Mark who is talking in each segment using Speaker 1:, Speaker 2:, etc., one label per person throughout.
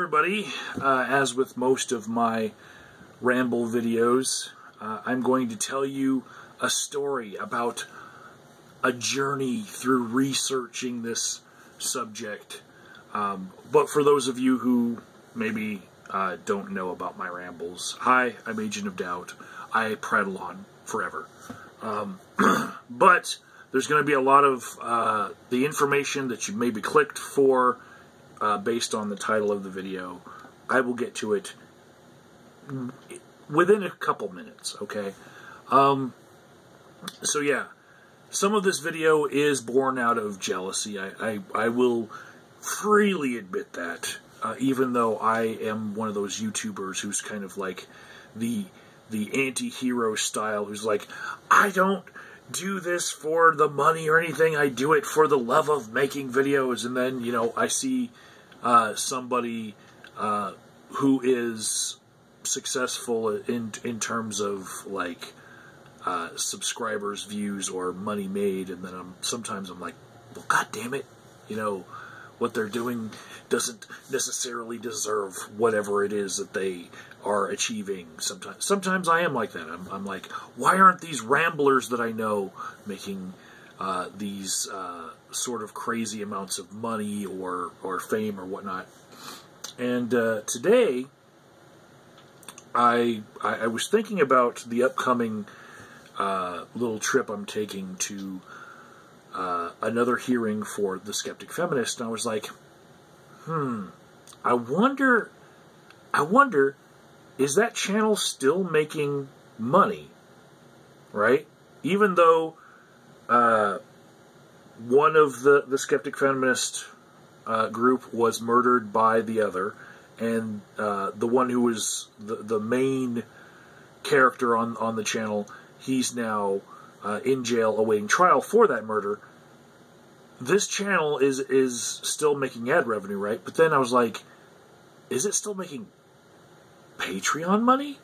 Speaker 1: everybody. As with most of my ramble videos, I'm going to tell you a story about a journey through researching this subject. But for those of you who maybe don't know about my rambles, hi, I'm Agent of Doubt. I prattle on forever. But there's going to be a lot of the information that you maybe clicked for based on the title of the video. I will get to it within a couple minutes, okay? So yeah, some of this video is born out of jealousy. I will freely admit that, even though I am one of those YouTubers who's kind of like the anti-hero style, who's like, I don't do this for the money or anything, I do it for the love of making videos. And then, you know, I see somebody who is successful in terms of like subscribers, views, or money made, and then sometimes I'm like, well, god damn it, you know, what they're doing doesn't necessarily deserve whatever it is that they are achieving. Sometimes I am like that. I'm like, why aren't these ramblers that I know making these sort of crazy amounts of money or fame or whatnot? And today, I was thinking about the upcoming little trip I'm taking to another hearing for the Skeptic Feminist, and I was like, I wonder, is that channel still making money, right? Even though one of the Skeptic Feminist group was murdered by the other, and the one who was the main character on the channel, he's now in jail awaiting trial for that murder. This channel is still making ad revenue, right? But then I was like, is it still making Patreon money?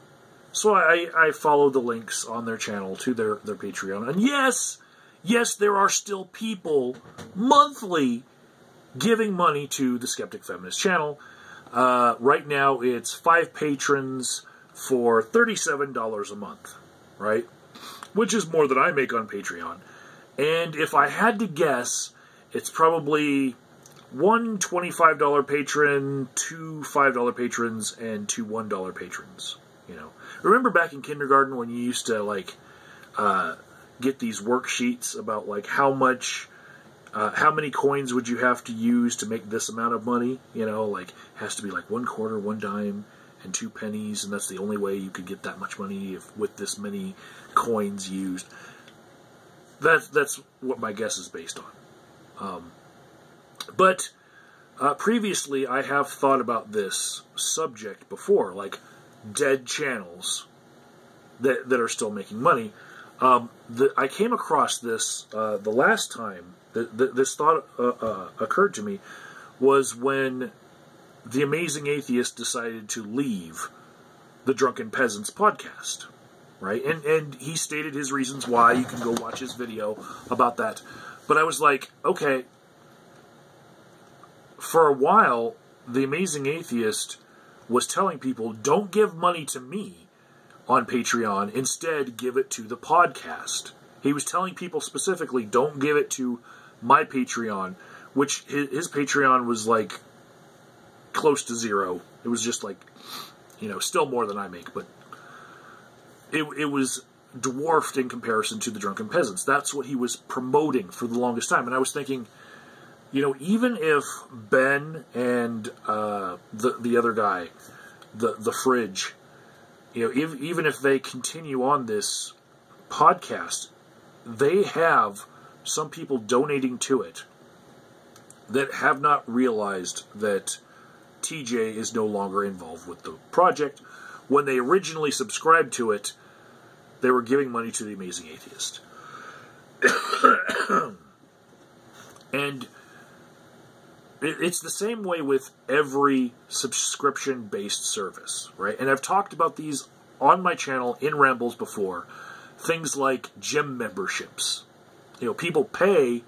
Speaker 1: So I followed the links on their channel to their Patreon. And yes, there are still people monthly giving money to the Skeptic Feminist channel. Right now it's 5 patrons for $37 a month, right? Which is more than I make on Patreon. And if I had to guess, it's probably 1 $25 patron, 2 $5 patrons, and 2 $1 patrons. You know, remember back in kindergarten when you used to like get these worksheets about like how many coins would you have to use to make this amount of money? You know, like has to be like 1 quarter, 1 dime, and 2 pennies, and that's the only way you could get that much money with this many coins used. That's what my guess is based on. But previously I have thought about this subject before, like dead channels that are still making money. I came across this the last time that this thought occurred to me was when the Amazing Atheist decided to leave the Drunken Peasants podcast, right? And he stated his reasons why. You can go watch his video about that. But I was like, okay, for a while, the Amazing Atheist was telling people, don't give money to me on Patreon, instead give it to the podcast. He was telling people specifically, don't give it to my Patreon, which his Patreon was like close to zero. It was just like, you know, still more than I make, but it was dwarfed in comparison to the Drunken Peasants. That's what he was promoting for the longest time. And I was thinking, you know, even if Ben and the other guy, the Fridge, you know, even if they continue on this podcast, they have some people donating to it that have not realized that TJ is no longer involved with the project. When they originally subscribed to it, they were giving money to the Amazing Atheist. And it's the same way with every subscription-based service, right? And I've talked about these on my channel in Rambles before. Things like gym memberships. You know, people pay,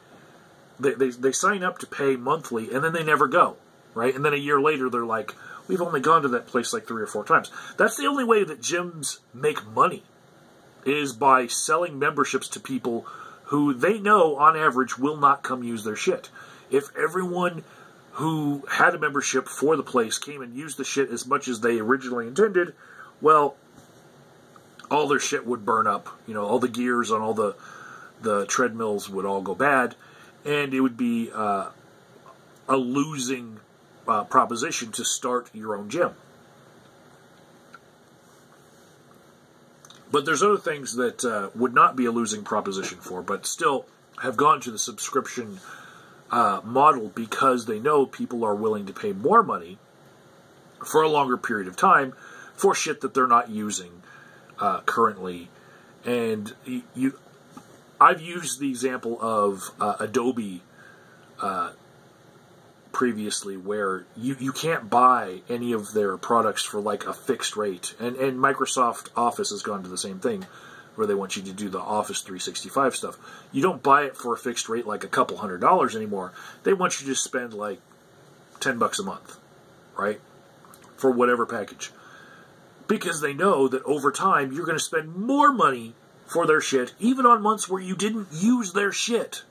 Speaker 1: they sign up to pay monthly, and then they never go. right? And then a year later, they're like, we've only gone to that place like 3 or 4 times. That's the only way that gyms make money, is by selling memberships to people who they know, on average, will not come use their shit. If everyone who had a membership for the place came and used the shit as much as they originally intended, well, all their shit would burn up. You know, all the gears on all the treadmills would all go bad, and it would be a losing proposition to start your own gym. But there's other things that would not be a losing proposition for, but still have gone to the subscription model because they know people are willing to pay more money for a longer period of time for shit that they're not using currently. And I've used the example of Adobe previously, where you can't buy any of their products for like a fixed rate. And Microsoft Office has gone to the same thing, where they want you to do the Office 365 stuff. You don't buy it for a fixed rate like a couple $100 anymore. They want you to spend like $10 a month, right? For whatever package. Because they know that over time you're going to spend more money for their shit, even on months where you didn't use their shit,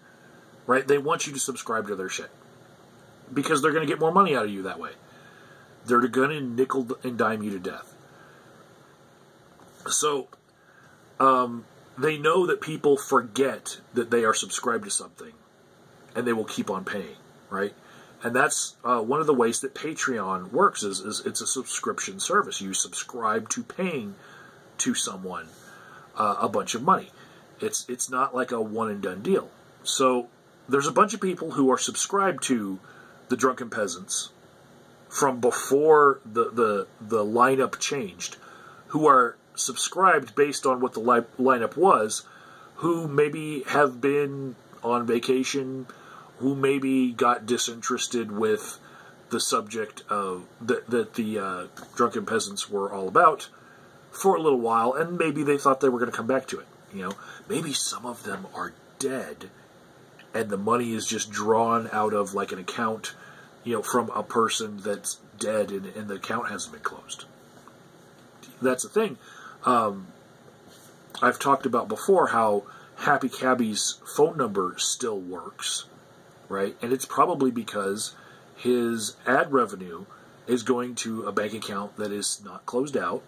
Speaker 1: right? They want you to subscribe to their shit because they're going to get more money out of you that way. They're going to nickel and dime you to death. So, they know that people forget that they are subscribed to something, and they will keep on paying, right? And that's one of the ways that Patreon works, is it's a subscription service. You subscribe to paying to someone a bunch of money. It's not like a one-and-done deal. So there's a bunch of people who are subscribed to the Drunken Peasants from before the lineup changed, who are subscribed based on what the lineup was, who maybe have been on vacation, who maybe got disinterested with the subject of that the Drunken Peasants were all about for a little while, and maybe they thought they were going to come back to it. You know, maybe some of them are dead, and the money is just drawn out of like an account, you know, from a person that's dead, and the account hasn't been closed. That's the thing. I've talked about before how Happy Cabby's phone number still works, right? And it's probably because his ad revenue is going to a bank account that is not closed out,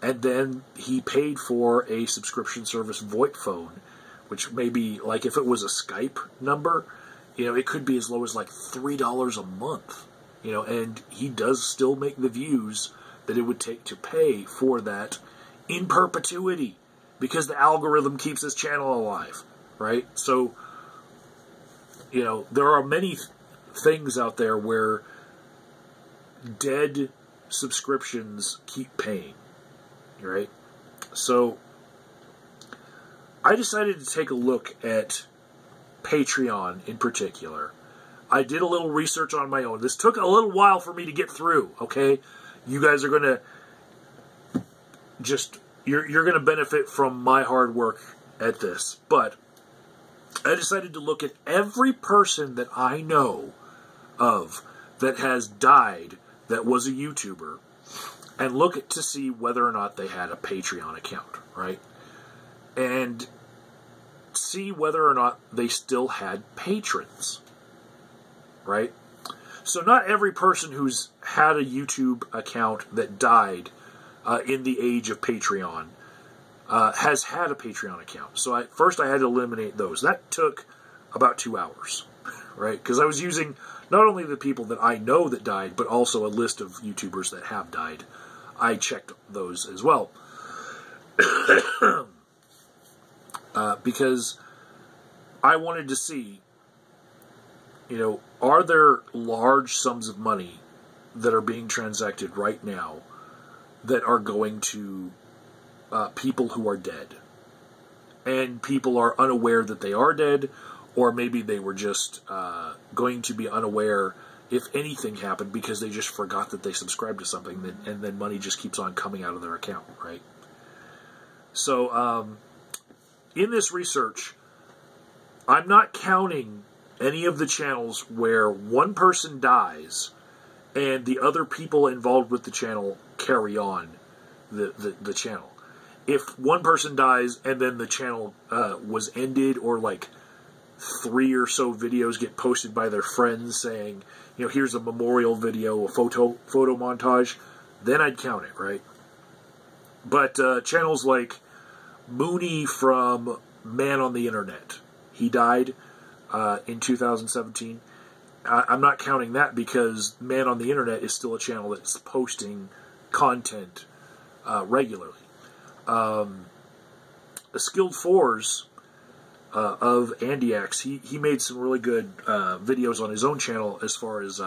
Speaker 1: and then he paid for a subscription service VoIP phone, which may be, like, if it was a Skype number, you know, it could be as low as like $3 a month, you know, and he does still make the views that it would take to pay for that in perpetuity, because the algorithm keeps his channel alive, right? So, you know, there are many things out there where dead subscriptions keep paying, right? So I decided to take a look at Patreon in particular. I did a little research on my own. This took a little while for me to get through, okay? You guys are going to just, you're going to benefit from my hard work at this. But I decided to look at every person that I know of that has died that was a YouTuber, and look at to see whether or not they had a Patreon account, right? And see whether or not they still had patrons, right? So not every person who's had a YouTube account that died in the age of Patreon has had a Patreon account. So first I had to eliminate those. That took about 2 hours, right? Because I was using not only the people that I know that died, but also a list of YouTubers that have died. I checked those as well. Because I wanted to see, you know, are there large sums of money that are being transacted right now that are going to people who are dead? And people are unaware that they are dead, or maybe they were just going to be unaware if anything happened because they just forgot that they subscribed to something, and then money just keeps on coming out of their account, right? So, in this research, I'm not counting any of the channels where one person dies and the other people involved with the channel carry on the channel. If one person dies and then the channel was ended, or like 3 or so videos get posted by their friends saying, here's a memorial video, a photo montage, then I'd count it, right? But channels like Mooney from Man on the Internet, he died in 2017. I'm not counting that because Man on the Internet is still a channel that's posting content regularly. Skilled Fours of Andy X, he made some really good videos on his own channel as far as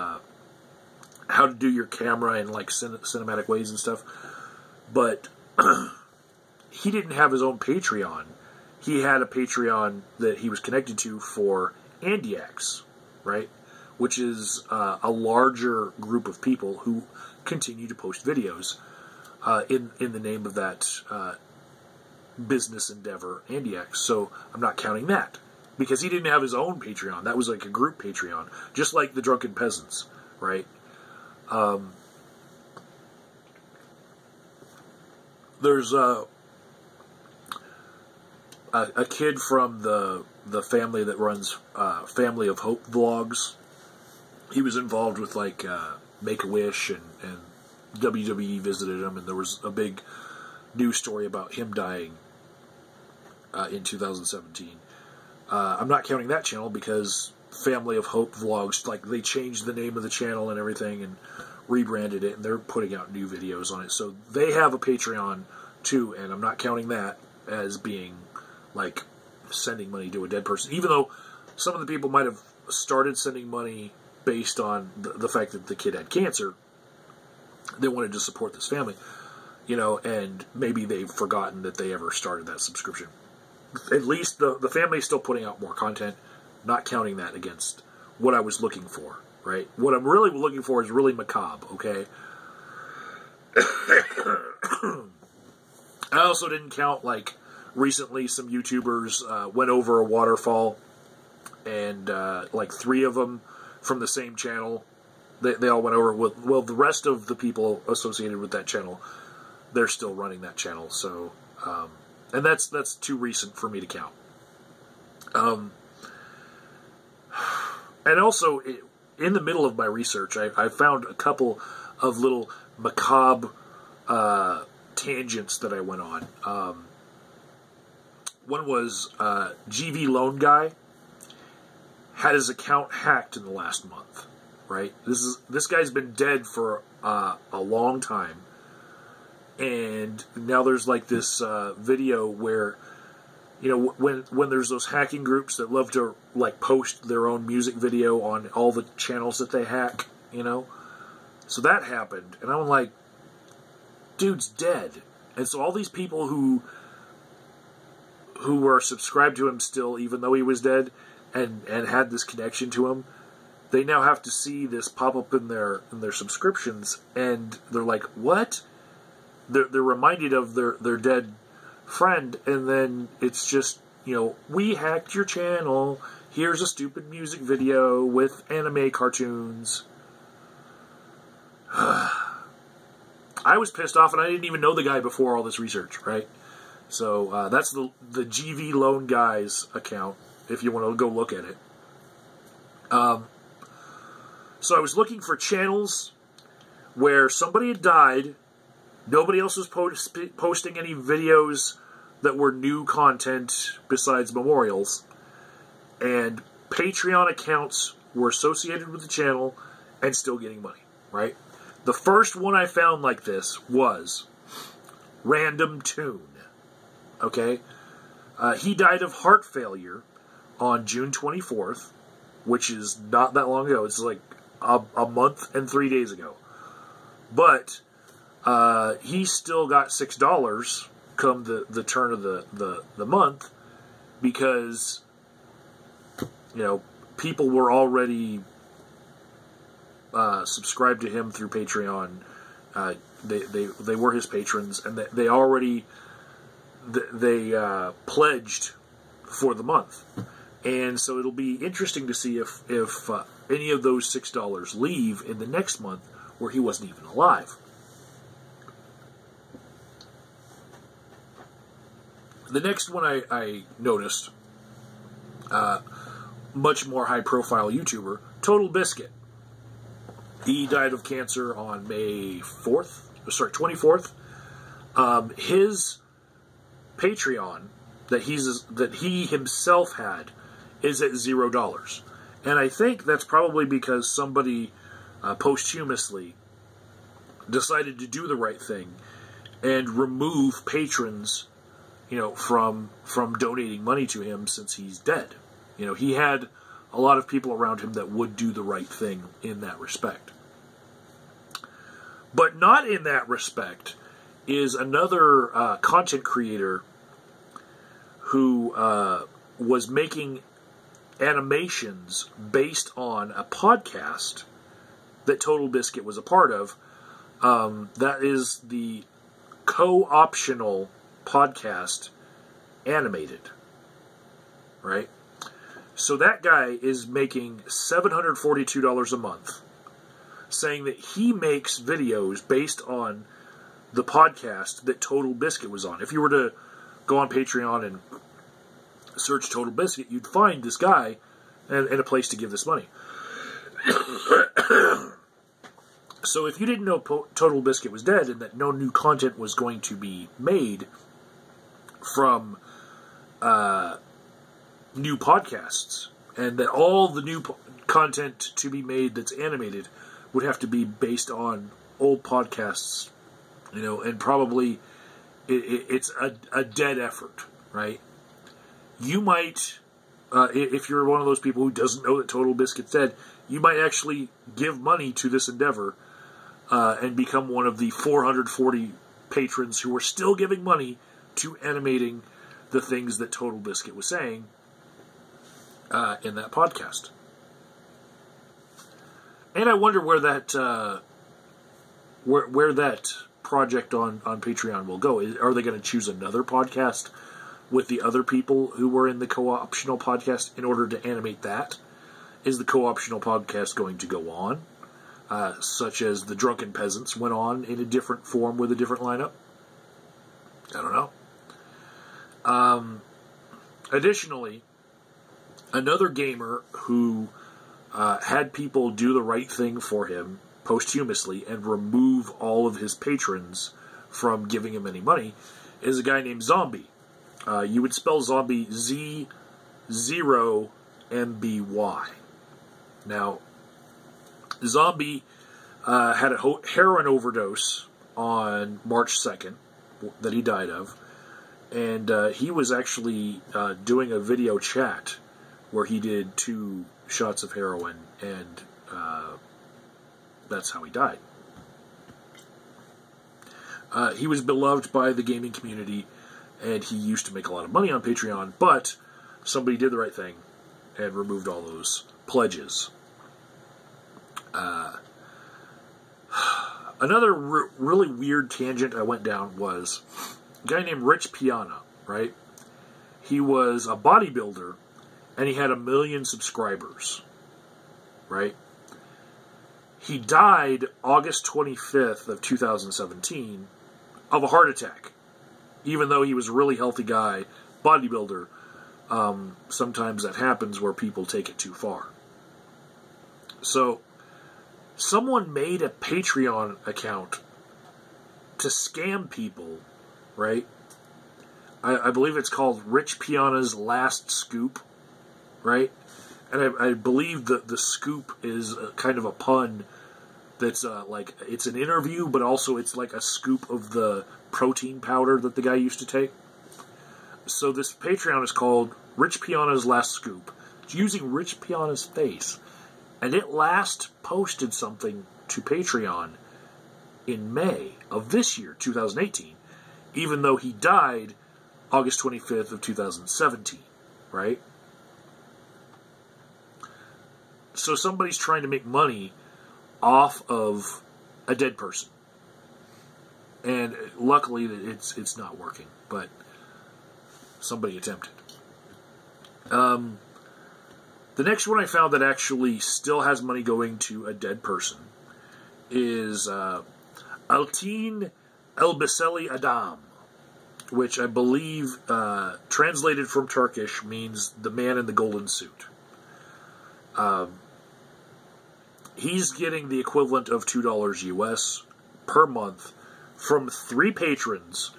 Speaker 1: how to do your camera in like cinematic ways and stuff. But he didn't have his own Patreon. He had a Patreon that he was connected to for Andy X, right? Which is a larger group of people who continue to post videos in the name of that business endeavor, Andy X. So I'm not counting that because he didn't have his own Patreon. That was like a group Patreon, just like the Drunken Peasants, right? There's a kid from the family that runs Family of Hope vlogs. He was involved with like Make-A-Wish, and WWE visited him, and there was a big news story about him dying in 2017. I'm not counting that channel because Family of Hope vlogs, like, they changed the name of the channel and everything and rebranded it, and they're putting out new videos on it. So they have a Patreon too, and I'm not counting that as being like sending money to a dead person, even though some of the people might have started sending money based on the fact that the kid had cancer. They wanted to support this family, and maybe they've forgotten that they ever started that subscription. At least the family is still putting out more content, not counting that against what I was looking for, right? What I'm really looking for is really macabre, okay? I also didn't count, like, recently some YouTubers went over a waterfall, and like 3 of them from the same channel, they all went over with, well, the rest of the people associated with that channel, they're still running that channel, so, and that's too recent for me to count. And also, in the middle of my research, I found a couple of little macabre tangents that I went on. One was GV Lone Guy had his account hacked in the last month, right? This guy's been dead for a long time, and now there's like this video where, when there's those hacking groups that love to like post their own music video on all the channels that they hack, so that happened, and I'm like, dude's dead. And so all these people who were subscribed to him still, even though he was dead, and had this connection to him, they now have to see this pop up in their subscriptions, and they're like, what? They're reminded of their dead friend, and then it's just, we hacked your channel, here's a stupid music video with anime cartoons. I was pissed off, and I didn't even know the guy before all this research, right? So that's the GV Lone Guy's account, if you want to go look at it. So I was looking for channels where somebody had died, nobody else was posting any videos that were new content besides memorials, and Patreon accounts were associated with the channel and still getting money, right? The first one I found like this was Random Tune, okay? He died of heart failure on June 24th, which is not that long ago. It's like a month and 3 days ago. But he still got $6 come the turn of the month because, people were already subscribed to him through Patreon. They were his patrons, and they already pledged for the month. And so it'll be interesting to see if any of those $6 leave in the next month, where he wasn't even alive. The next one I noticed, much more high-profile YouTuber, Total Biscuit. He died of cancer on May 24th. His Patreon that he himself had is at $0. And I think that's probably because somebody posthumously decided to do the right thing and remove patrons, from donating money to him since he's dead. He had a lot of people around him that would do the right thing in that respect. But not in that respect is another content creator who was making animations based on a podcast that Total Biscuit was a part of. That is the co-optional podcast Animated. Right? So that guy is making $742 a month, saying that he makes videos based on the podcast that Total Biscuit was on. If you were to go on Patreon and search Total Biscuit, you'd find this guy and a place to give this money. So if you didn't know Total Biscuit was dead and that no new content was going to be made from new podcasts, and that all the new content to be made that's animated would have to be based on old podcasts, and probably it's a dead effort, right? You might, if you're one of those people who doesn't know that Total Biscuit's dead, you might actually give money to this endeavor and become one of the 440 patrons who are still giving money to animating the things that Total Biscuit was saying in that podcast. And I wonder where that where that project on Patreon will go. Are they going to choose another podcast with the other people who were in the co-optional podcast in order to animate that? Is the co-optional podcast going to go on, such as the Drunken Peasants went on in a different form with a different lineup? I don't know. Additionally, another gamer who had people do the right thing for him posthumously and remove all of his patrons from giving him any money is a guy named Zombie. You would spell Zombie Z0MBY. Now, Zombie had a heroin overdose on March 2nd that he died of, and he was actually doing a video chat where he did 2 shots of heroin, and that's how he died. He was beloved by the gaming community, and he used to make a lot of money on Patreon, but somebody did the right thing and removed all those pledges. Another really weird tangent I went down was a guy named Rich Piana, right? He was a bodybuilder, and he had 1 million subscribers, right? He died August 25th of 2017 of a heart attack. Even though he was a really healthy guy, bodybuilder, sometimes that happens where people take it too far. So, someone made a Patreon account to scam people, right? I believe it's called Rich Piana's Last Scoop, right? And I believe that the scoop is kind of a pun that's like, it's an interview, but also it's like a scoop of the protein powder that the guy used to take. So this Patreon is called Rich Piana's Last Scoop. It's using Rich Piana's face. And it last posted something to Patreon in May of this year, 2018, even though he died August 25th of 2017, right? So somebody's trying to make money off of a dead person. And luckily it's not working, but somebody attempted. The next one I found that actually still has money going to a dead person is Altin Elbiseli Adam, which I believe, translated from Turkish, means the man in the golden suit. He's getting the equivalent of $2 US per month from 3 patrons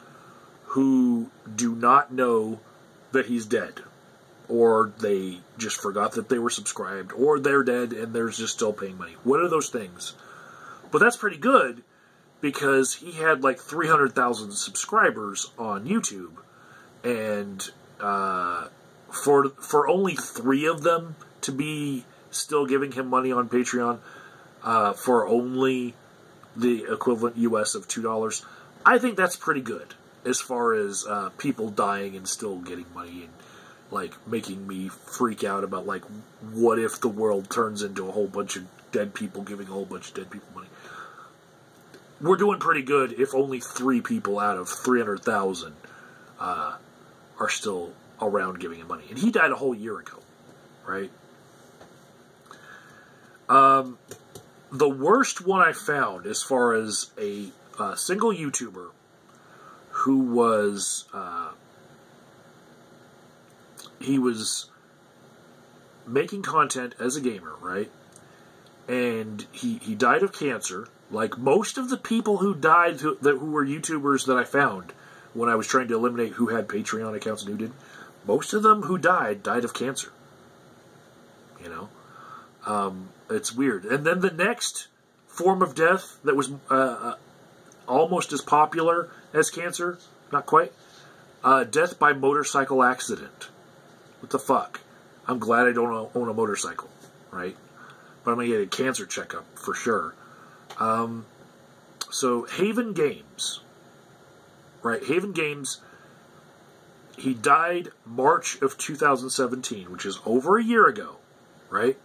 Speaker 1: who do not know that he's dead. Or they just forgot that they were subscribed, or they're dead and they're just still paying money. What are those things? But that's pretty good, because he had like 300,000 subscribers on YouTube, and for only 3 of them to be still giving him money on Patreon for only the equivalent US of $2, I think that's pretty good as far as people dying and still getting money, and like making me freak out about like, what if the world turns into a whole bunch of dead people giving a whole bunch of dead people money. We're doing pretty good if only 3 people out of 300,000 are still around giving him money. And he died a whole year ago, right? The worst one I found, as far as a single YouTuber who was, he was making content as a gamer, right? And he died of cancer. Like most of the people who died, who were YouTubers that I found when I was trying to eliminate who had Patreon accounts and who didn't, most of them who died of cancer. You know? It's weird. And then the next form of death that was almost as popular as cancer, not quite, death by motorcycle accident. What the fuck? I'm glad I don't own a motorcycle, right? But I'm going to get a cancer checkup for sure. So Haven Games, right? Haven Games, he died March of 2017, which is over a year ago, right?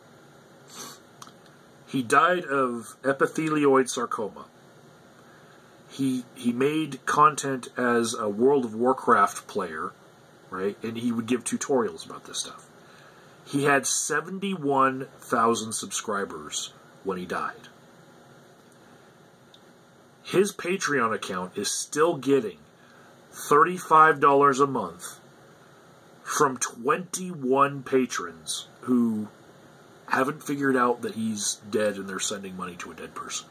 Speaker 1: He died of epithelioid sarcoma. He made content as a World of Warcraft player, right? And he would give tutorials about this stuff. He had 71,000 subscribers when he died. His Patreon account is still getting $35 a month from 21 patrons who haven't figured out that he's dead and they're sending money to a dead person.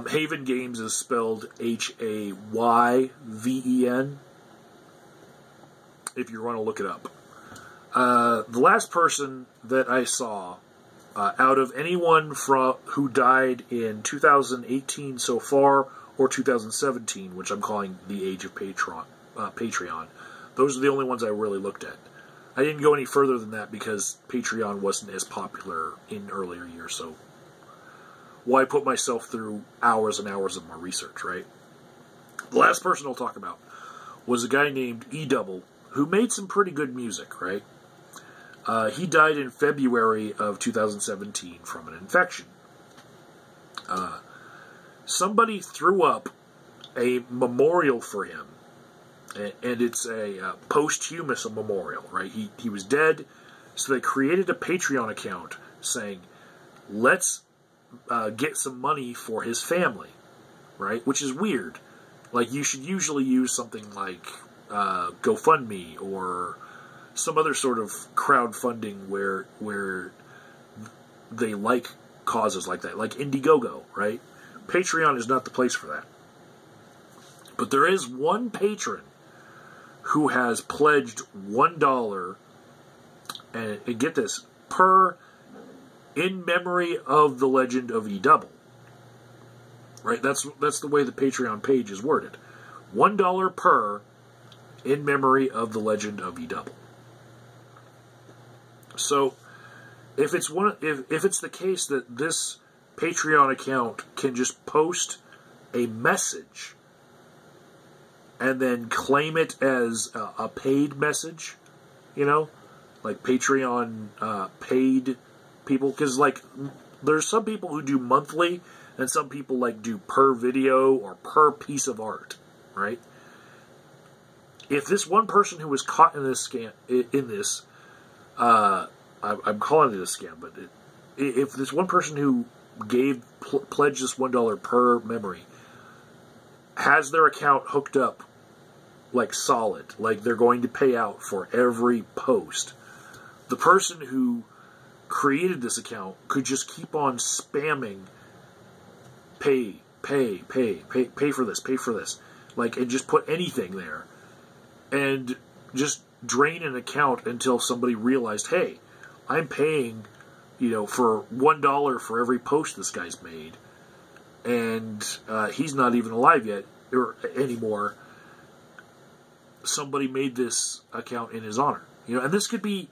Speaker 1: Haven Games is spelled Hayven, if you want to look it up. The last person that I saw, out of anyone who died in 2018 so far, or 2017, which I'm calling the age of Patreon, those are the only ones I really looked at. I didn't go any further than that because Patreon wasn't as popular in earlier years, so why put myself through hours and hours of my research, right? The last person I'll talk about was a guy named E-Double, who made some pretty good music, right? He died in February of 2017 from an infection. Somebody threw up a memorial for him, and it's a posthumous memorial, right? He was dead, so they created a Patreon account saying, let's get some money for his family, right? Which is weird. Like, you should usually use something like GoFundMe or some other sort of crowdfunding where they like causes like that, like Indiegogo, right? Patreon is not the place for that. But there is one patron who has pledged $1, and get this, per in memory of the legend of E-Double. Right? That's the way the Patreon page is worded. $1 per in memory of the legend of E-Double. So, if it's the case that this Patreon account can just post a message and then claim it as a paid message, you know, like Patreon paid people, because like there's some people who do monthly and some people like do per video or per piece of art, right? If this one person who was caught in this scam, I'm calling it a scam, but if this one person who pledged this $1 per memory has their account hooked up like solid, like they're going to pay out for every post, the person who created this account could just keep on spamming pay for this, like, and just put anything there and just drain an account until somebody realized, hey, I'm paying, for $1 for every post this guy's made, and he's not even alive yet or anymore. Somebody made this account in his honor, and this could be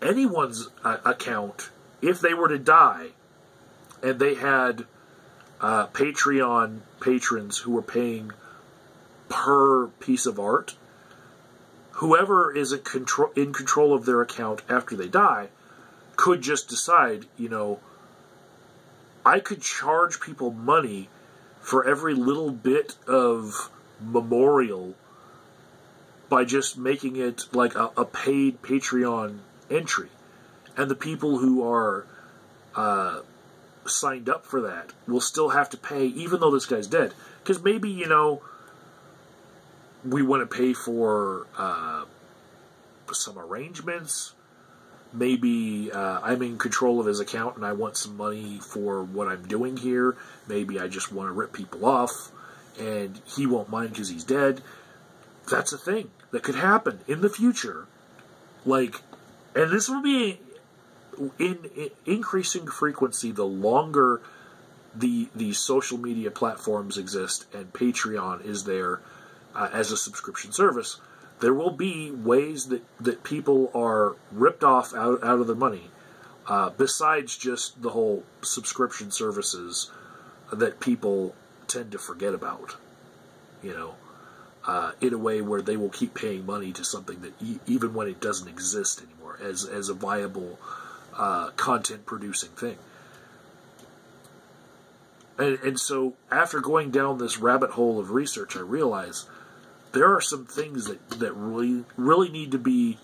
Speaker 1: anyone's account. If they were to die and they had Patreon patrons who were paying per piece of art, whoever is in control of their account after they die could just decide, I could charge people money for every little bit of memorial by just making it like a paid Patreon entry. And the people who are signed up for that will still have to pay, even though this guy's dead. Because maybe, we want to pay for some arrangements. Maybe I'm in control of his account and I want some money for what I'm doing here. Maybe I just want to rip people off and he won't mind because he's dead. That's a thing that could happen in the future. Like, and this will be in increasing frequency the longer these social media platforms exist and Patreon is there as a subscription service. There will be ways that people are ripped off out of their money, besides just the whole subscription services that people tend to forget about, in a way where they will keep paying money to something that even when it doesn't exist anymore as a viable content producing thing. And so after going down this rabbit hole of research, I realized there are some things that really need to be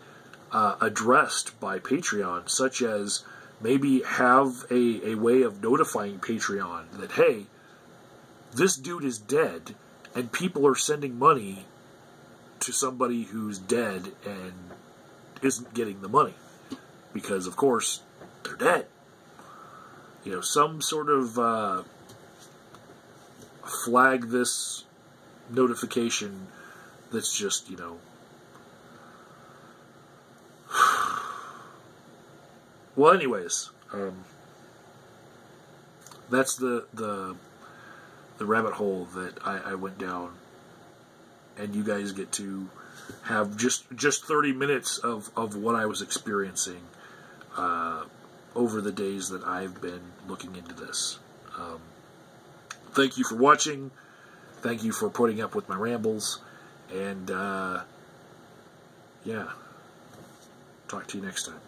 Speaker 1: addressed by Patreon, such as maybe have a way of notifying Patreon that, hey, this dude is dead, and people are sending money to somebody who's dead and isn't getting the money. Because, of course, they're dead. Some sort of flag this notification that's just, Well, anyways, that's the rabbit hole that I went down, and you guys get to have just 30 minutes of what I was experiencing over the days that I've been looking into this. Thank you for watching. Thank you for putting up with my rambles. And, yeah. Talk to you next time.